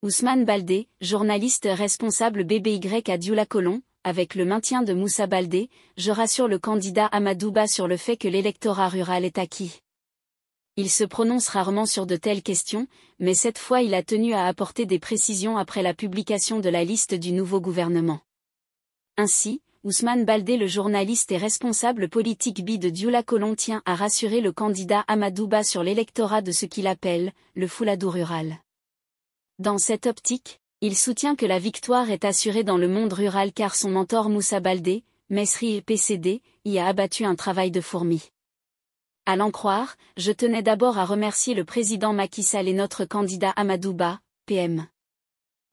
Ousmane Baldé, journaliste responsable BBY à Dioula-Colon, avec le maintien de Moussa Baldé, je rassure le candidat Amadou Ba sur le fait que l'électorat rural est acquis. Il se prononce rarement sur de telles questions, mais cette fois il a tenu à apporter des précisions après la publication de la liste du nouveau gouvernement. Ainsi, Ousmane Baldé, le journaliste et responsable politique BI de Dioula-Colon, tient à rassurer le candidat Amadou Ba sur l'électorat de ce qu'il appelle le Fouladou rural. Dans cette optique, il soutient que la victoire est assurée dans le monde rural car son mentor Moussa Baldé, Mesri et PCD, y a abattu un travail de fourmi. À l'en croire, je tenais d'abord à remercier le président Macky Sall et notre candidat Amadou Ba, PM.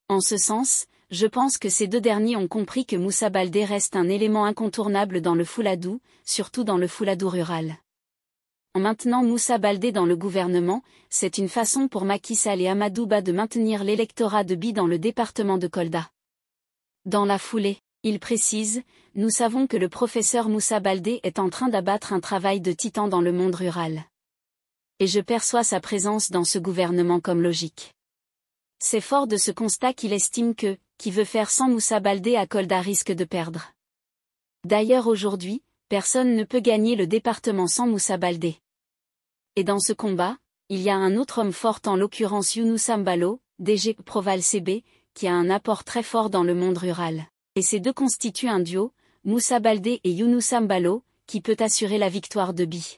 En ce sens, je pense que ces deux derniers ont compris que Moussa Baldé reste un élément incontournable dans le Fouladou, surtout dans le Fouladou rural. En maintenant Moussa Baldé dans le gouvernement, c'est une façon pour Macky Sall et Amadou Ba de maintenir l'électorat de BI dans le département de Kolda. Dans la foulée, il précise, nous savons que le professeur Moussa Baldé est en train d'abattre un travail de titan dans le monde rural. Et je perçois sa présence dans ce gouvernement comme logique. C'est fort de ce constat qu'il estime que, qui veut faire sans Moussa Baldé à Kolda risque de perdre. D'ailleurs aujourd'hui, personne ne peut gagner le département sans Moussa Baldé. Et dans ce combat, il y a un autre homme fort en l'occurrence Younoussa Mbalo, DG Proval CB, qui a un apport très fort dans le monde rural. Et ces deux constituent un duo, Moussa Baldé et Younoussa Mbalo, qui peut assurer la victoire de BI.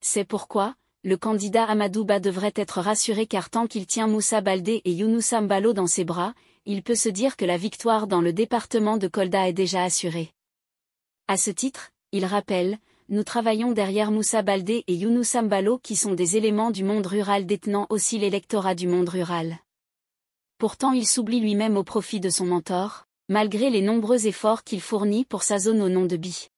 C'est pourquoi, le candidat Amadou Ba devrait être rassuré car tant qu'il tient Moussa Baldé et Younoussa Mbalo dans ses bras, il peut se dire que la victoire dans le département de Kolda est déjà assurée. À ce titre, il rappelle, nous travaillons derrière Moussa Baldé et Younoussa Mbalo qui sont des éléments du monde rural détenant aussi l'électorat du monde rural. Pourtant il s'oublie lui-même au profit de son mentor, malgré les nombreux efforts qu'il fournit pour sa zone au nom de BI.